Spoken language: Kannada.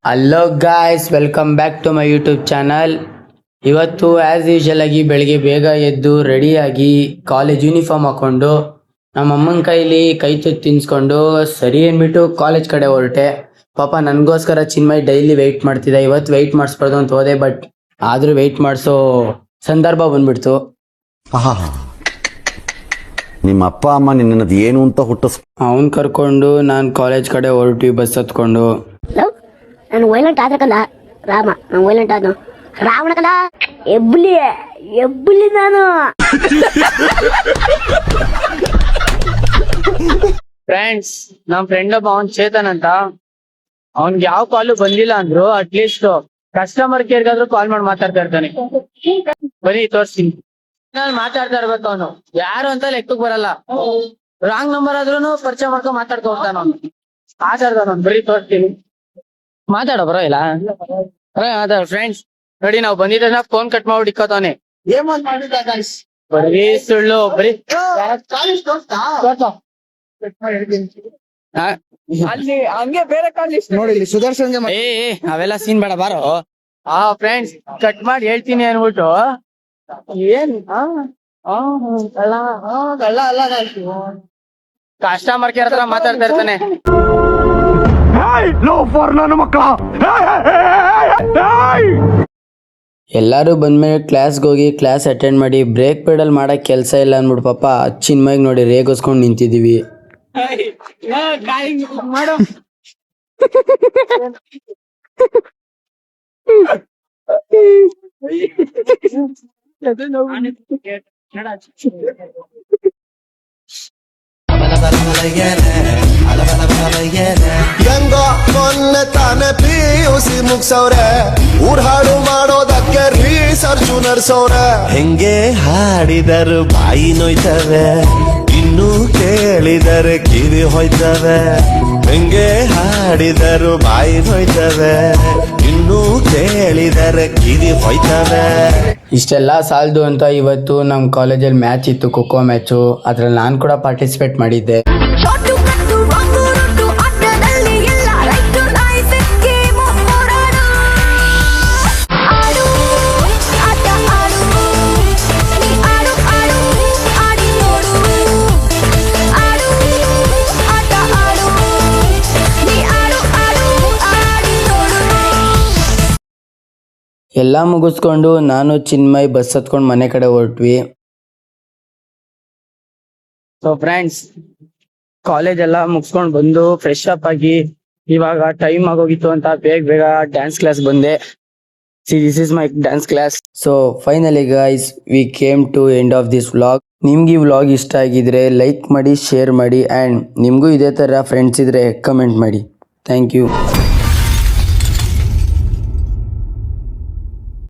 Hello guys, welcome back to my YouTube channel. ಇವತ್ತು ಆ್ಯಸ್ ಯೂಶಲ್ ಆಗಿ ಬೆಳಿಗ್ಗೆ ಬೇಗ ಎದ್ದು ರೆಡಿಯಾಗಿ ಕಾಲೇಜ್ ಯೂನಿಫಾರ್ಮ್ ಹಾಕೊಂಡು ನಮ್ಮ ಅಮ್ಮನ ಕೈಲಿ ಕೈ ತುತ್ತು ತಿನ್ಸ್ಕೊಂಡು ಸರಿ ಅಂದ್ಬಿಟ್ಟು ಕಾಲೇಜ್ ಕಡೆ ಹೊರಟೆ. ಪಾಪ ನನಗೋಸ್ಕರ ಚಿನ್ಮಯ್ ಡೈಲಿ ವೆಯ್ಟ್ ಮಾಡ್ತಿದ್ದೆ. ಇವತ್ತು ವೆಯ್ಟ್ ಮಾಡಿಸ್ಬಾರ್ದು ಅಂತ ಹೋದೆ, ಬಟ್ ಆದರೂ ವೆಯ್ಟ್ ಮಾಡಿಸೋ ಸಂದರ್ಭ ಬಂದ್ಬಿಡ್ತು. ನಿಮ್ಮ ಅಪ್ಪ ಅಮ್ಮ ನಿನ್ನದು ಏನು ಅಂತ ಹುಟ್ಟಿಸ್ ಅವನ್ ಕರ್ಕೊಂಡು ನಾನು ಕಾಲೇಜ್ ಕಡೆ ಹೊರಟ್ವಿ ಬಸ್ ಹತ್ಕೊಂಡು. ನಾನು ವೈಲೆಂಟ್ ಆದ್ರಕಲ್ಲ ರಾಮ, ನಾನು ವೈಲೆಂಟ್ ಆದ್ನು ರಾವಣಕಲ್ಲ ಎಬ್ಬುಲಿ ನಾನು. ಫ್ರೆಂಡ್ಸ್, ನಮ್ ಫ್ರೆಂಡ್ ಒಬ್ಬ ಅವ್ನ್ ಚೇತನ್ ಅಂತ, ಅವ್ನ್ಗೆ ಯಾವ ಕಾಲು ಬಂದಿಲ್ಲ ಅಂದ್ರು ಅಟ್ಲೀಸ್ಟ್ ಕಸ್ಟಮರ್ ಕೇರ್ಗಾದ್ರೂ ಕಾಲ್ ಮಾಡಿ ಮಾತಾಡ್ತಾ ಇರ್ತಾನೆ. ಬನ್ನಿ ತೋರಿಸ್ತೀನಿ. ನಾನು ಮಾತಾಡ್ತಾ ಇರ್ಬೇಕು, ಅವನು ಯಾರು ಅಂತ ಲೆಕ್ಕಕ್ಕೆ ಬರಲ್ಲ. ರಾಂಗ್ ನಂಬರ್ ಆದ್ರೂ ಪರಿಚಯ ಮಾಡ್ಕೊಂಡು ಮಾತಾಡ್ಕೊ ಹೋಗ್ತಾನ ಅವ್ನು. ಮಾತಾಡ್ತಾನ ಬರೀ ತೋರಿಸ್ತೀನಿ. ಮಾತಾಡೋ ಬರೋ ಇಲ್ಲ ಮಾತಾಡ. ಫ್ರೆಂಡ್ಸ್ ನೋಡಿ, ನಾವು ಬಂದಿದ್ದ ಫೋನ್ ಕಟ್ ಮಾಡ್ಬಿಟ್ಟು ಇಕ್ಕೋತಾನೆ. ಬರೀ ಸುಳ್ಳು, ಬರೀ ಅಲ್ಲಿ ಹಂಗೆ ಬೇರೆ ಕಾಲಿಸ್ಟ್ ನೋಡಿ, ಇಲ್ಲಿ ಸುದರ್ಶನ್ ಅವೆಲ್ಲ ಸೀನ್ ಬೇಡ ಬಾರೋ. ಫ್ರೆಂಡ್ಸ್ ಕಟ್ ಮಾಡಿ ಹೇಳ್ತೀನಿ ಅನ್ಬಿಟ್ಟು ಏನ್ ಕಸ್ಟಮರ್ ಕೇರ್ ಹತ್ರ ಮಾತಾಡ್ತಾ ಇರ್ತಾನೆ. ಎಲ್ಲಾರು ಬಂದ್ಮೇಲೆ ಕ್ಲಾಸ್ಗೆ ಹೋಗಿ ಕ್ಲಾಸ್ ಅಟೆಂಡ್ ಮಾಡಿ ಬ್ರೇಕ್ ಪೆಡಲ್ ಮಾಡಕ್ ಕೆಲಸ ಇಲ್ಲ ಅಂದ್ಬಿಟ್ಟು ಪಾಪ ಚಿನ್ಮಯ್ಗ್ ನೋಡಿ ರೇಗಿಸ್ಕೊಂಡು ನಿಂತಿದೀವಿ. ಹೆಂಗೋ ಮೊನ್ನೆ ತಾನೆ PUC ಮುಗ್ಸವ್ರೆ, ಊರ್ ಹಾಡು ಮಾಡೋದಕ್ಕೆ ರಿಸರ್ಚು ನಡ್ಸವ್ರೆ. ಹೆಂಗೆ ಹಾಡಿದರು ಬಾಯಿ ನೋಯ್ತವೆ, ಇನ್ನು ಕೇಳಿದರೆ ಕಿವಿ ಹೋಯ್ತವೆ. ಹೆಂಗೆ ಹಾಡಿದರು ಬಾಯಿ ನೋಯ್ತವೆ, ಇನ್ನು ಕೇಳಿದರೆ ಕಿವಿ ಹೋಯ್ತವೆ. ಇಷ್ಟೆಲ್ಲ ಸಾಲದು ಅಂತ ಇವತ್ತು ನಮ್ಮ ಕಾಲೇಜಲ್ಲಿ ಮ್ಯಾಚ್ ಇತ್ತು, ಖೋಖೋ ಮ್ಯಾಚು. ಅದ್ರಲ್ಲಿ ನಾನು ಕೂಡ ಪಾರ್ಟಿಸಿಪೇಟ್ ಮಾಡಿದ್ದೆ. ಎಲ್ಲ ಮುಗಿಸ್ಕೊಂಡು ನಾನು ಚಿನ್ಮಯ್ ಬಸ್ ಹತ್ಕೊಂಡು ಮನೆ ಕಡೆ ಹೊರಟ್ವಿ. ಸೊ ಫ್ರೆಂಡ್ಸ್, ಕಾಲೇಜ್ ಎಲ್ಲ ಮುಗಿಸ್ಕೊಂಡು ಬಂದು ಫ್ರೆಶ್ ಅಪ್ ಆಗಿ ಇವಾಗ ಟೈಮ್ ಆಗೋಗಿತ್ತು ಅಂತ ಬೇಗ ಡ್ಯಾನ್ಸ್ ಕ್ಲಾಸ್ ಬಂದೆ. This is my dance class. So finally guys, we came to end of this vlog. ನಿಮ್ಗೆ ಈ ವ್ಲಾಗ್ ಇಷ್ಟ ಆಗಿದ್ರೆ ಲೈಕ್ ಮಾಡಿ, ಶೇರ್ ಮಾಡಿ, ಆ್ಯಂಡ್ ನಿಮಗೂ ಇದೇ ಥರ ಫ್ರೆಂಡ್ಸ್ ಇದ್ರೆ ಕಮೆಂಟ್ ಮಾಡಿ. Thank you.